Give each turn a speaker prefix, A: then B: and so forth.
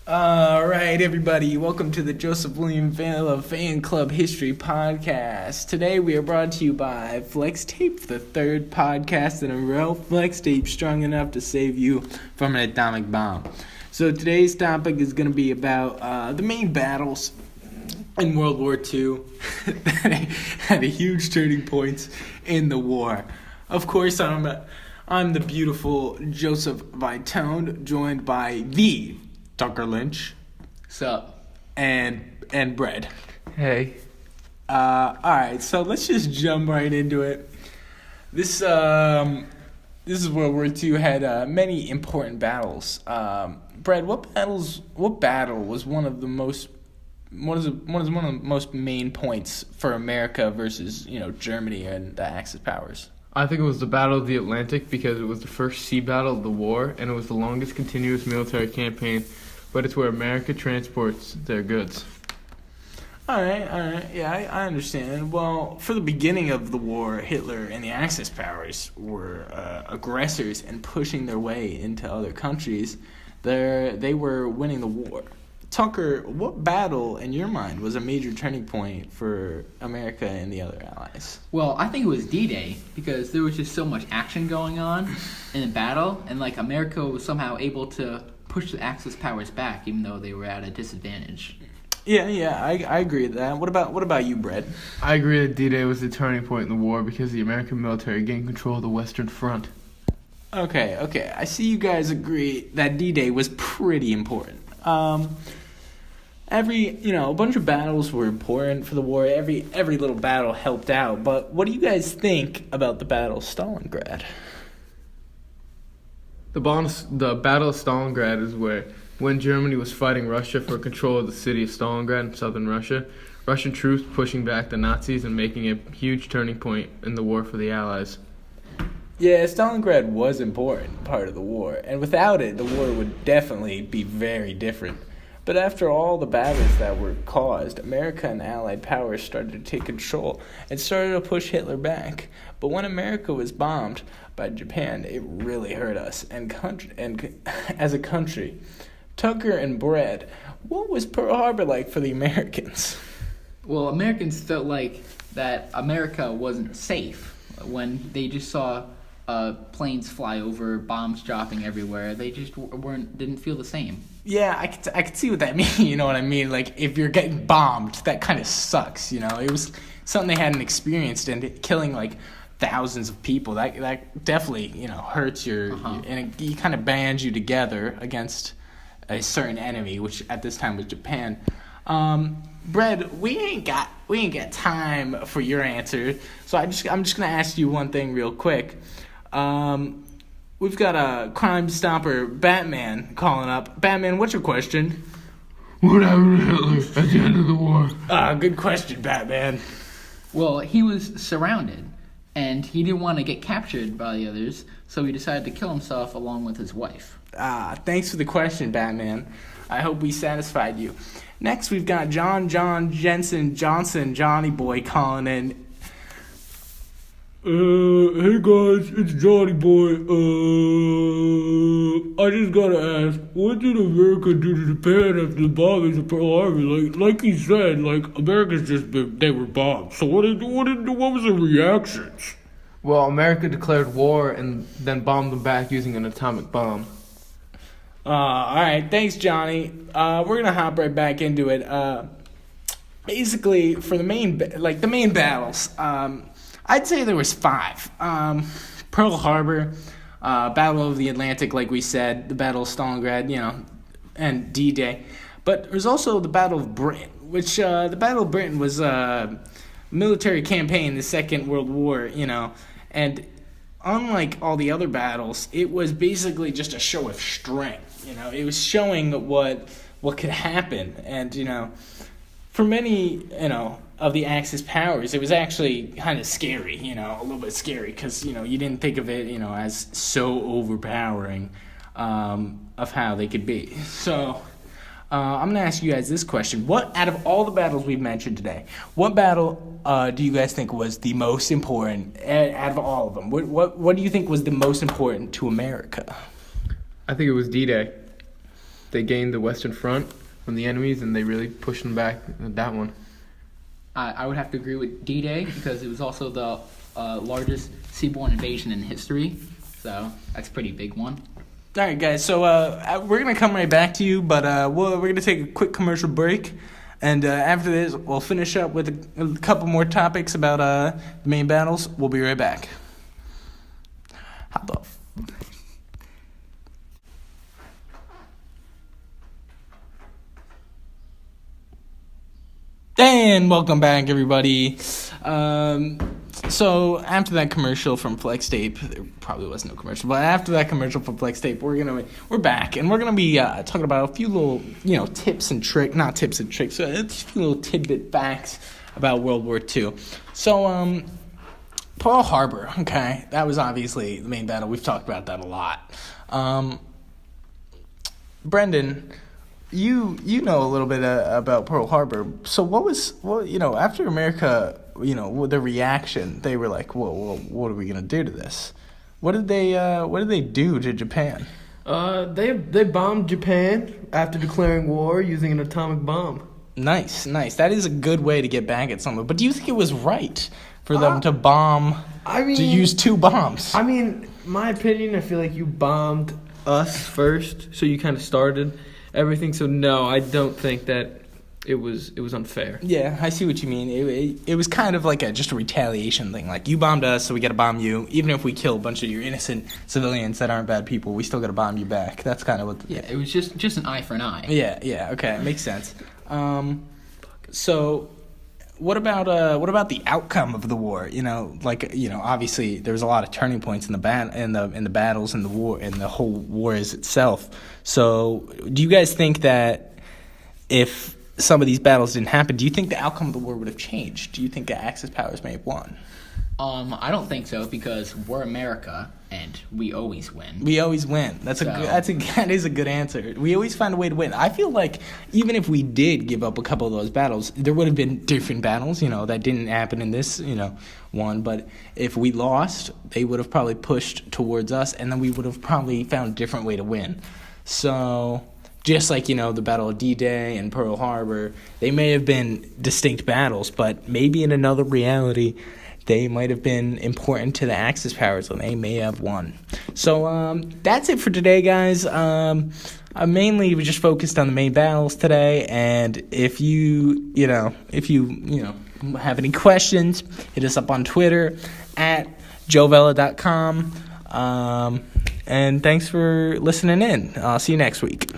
A: All right, everybody, welcome to the Joseph William Vela Fan Club History Podcast. Today we are brought to you by Flex Tape, the third podcast in a row. Flex Tape strong enough to save you from an atomic bomb. So today's topic is going to be about the main battles in World War II that had a huge turning points in the war. Of course, I'm the beautiful Joseph Vitone, joined by the Tucker Lynch.
B: Sup?
A: And Bread.
B: Hey.
A: Alright, so let's just jump right into it. This is World War II had many important battles. Bread, what battle was one of the most main points for America versus, Germany and the Axis powers?
B: I think it was the Battle of the Atlantic because it was the first sea battle of the war, and it was the longest continuous military campaign, but it's where America transports their goods.
A: All right. Yeah, I understand. Well, for the beginning of the war, Hitler and the Axis powers were aggressors and pushing their way into other countries. They were winning the war. Tucker, what battle, in your mind, was a major turning point for America and the other allies?
C: Well, I think it was D-Day because there was just so much action going on in the battle, and America was somehow able to push the Axis powers back, even though they were at a disadvantage.
A: Yeah, I agree with that. What about you, Brett?
B: I agree that D-Day was the turning point in the war because the American military gained control of the Western Front.
A: Okay. I see you guys agree that D-Day was pretty important. A bunch of battles were important for the war. Every little battle helped out. But what do you guys think about the Battle of Stalingrad?
B: The Battle of Stalingrad is when Germany was fighting Russia for control of the city of Stalingrad in southern Russia, Russian troops pushing back the Nazis and making a huge turning point in the war for the Allies.
A: Yeah, Stalingrad was an important part of the war, and without it, the war would definitely be very different. But after all the battles that were caused, America and Allied powers started to take control and started to push Hitler back. But when America was bombed by Japan, it really hurt us and as a country. Tucker and Brad, what was Pearl Harbor like for the Americans?
C: Well, Americans felt like that America wasn't safe when they just saw planes fly over, bombs dropping everywhere. They just didn't feel the same.
A: Yeah, I could see what that means. You know what I mean? Like, if you're getting bombed, that kind of sucks, It was something they hadn't experienced, and killing, thousands of people, that definitely, hurts and it kind of bands you together against a certain enemy, which at this time was Japan. Brad, we ain't got time for your answer, so I'm just gonna ask you one thing real quick. We've got a Crime Stopper Batman calling up. Batman, what's your question?
B: What happened to Hitler at the end of the war?
A: Good question, Batman.
C: Well, he was surrounded, and he didn't want to get captured by the others, so he decided to kill himself along with his wife.
A: Thanks for the question, Batman. I hope we satisfied you. Next, we've got John Jensen Johnson, Johnny Boy, calling in. Hey guys, it's Johnny Boy. I just gotta ask, what did America do to Japan after the bombings of Pearl Harbor? Like he said, America's they were bombed. So what was the reactions?
B: Well, America declared war and then bombed them back using an atomic bomb.
A: Alright, thanks, Johnny. We're gonna hop right back into it. Basically, for the main battles, I'd say there was 5. Pearl Harbor, Battle of the Atlantic, like we said, the Battle of Stalingrad, and D-Day. But there's also the Battle of Britain, which the Battle of Britain was a military campaign in the Second World War, and unlike all the other battles, it was basically just a show of strength. It was showing what could happen, and for many, of the Axis powers, it was actually kind of scary, a little bit scary, because, you didn't think of it, as so overpowering of how they could be. So, I'm going to ask you guys this question. What, out of all the battles we've mentioned today, what battle do you guys think was the most important out of all of them? What do you think was the most important to America?
B: I think it was D-Day. they gained the Western Front from the enemies, and they really pushed them back. That one.
C: I would have to agree with D-Day because it was also the largest seaborne invasion in history. So that's a pretty big one.
A: All right, guys. So we're gonna come right back to you, but we're gonna take a quick commercial break, and after this, we'll finish up with a couple more topics about the main battles. We'll be right back. Hop off. And welcome back, everybody. So after that commercial from Flex Tape, there probably was no commercial, but after that commercial from Flex Tape, we're back, and we're gonna be talking about a few little, tips and tricks, not tips and tricks, a few little tidbit facts about World War II. So, Pearl Harbor, okay, that was obviously the main battle. We've talked about that a lot. Brendan, you know a little bit about Pearl Harbor. So after America, the reaction, they were like, well, what are we gonna do to this? What did they do to Japan?
B: They bombed Japan after declaring war using an atomic bomb.
A: Nice. That is a good way to get back at someone. But do you think it was right for them to bomb? To use 2 bombs.
B: I mean, my opinion, I feel like you bombed us first, so you kind of started everything. So no, I don't think that it was unfair.
A: Yeah, I see what you mean. It was kind of like just a retaliation thing. Like, you bombed us, so we got to bomb you. Even if we kill a bunch of your innocent civilians that aren't bad people, we still got to bomb you back. That's kind of what.
C: It was just an eye for an eye.
A: Yeah. Okay, makes sense. So, what about the outcome of the war? Obviously there was a lot of turning points in the battles and the war and the whole war itself. So, do you guys think that if some of these battles didn't happen, do you think the outcome of the war would have changed? Do you think the Axis powers may have won?
C: I don't think so because we're America and we always win.
A: We always win. That is a good answer. We always find a way to win. I feel like even if we did give up a couple of those battles, there would have been different battles, that didn't happen in this, one. But if we lost, they would have probably pushed towards us, and then we would have probably found a different way to win. So, just like, the Battle of D-Day and Pearl Harbor, they may have been distinct battles, but maybe in another reality, they might have been important to the Axis powers, and they may have won. So that's it for today, guys. Mainly we just focused on the main battles today, and if you have any questions, hit us up on Twitter at joevella.com. And thanks for listening in. I'll see you next week.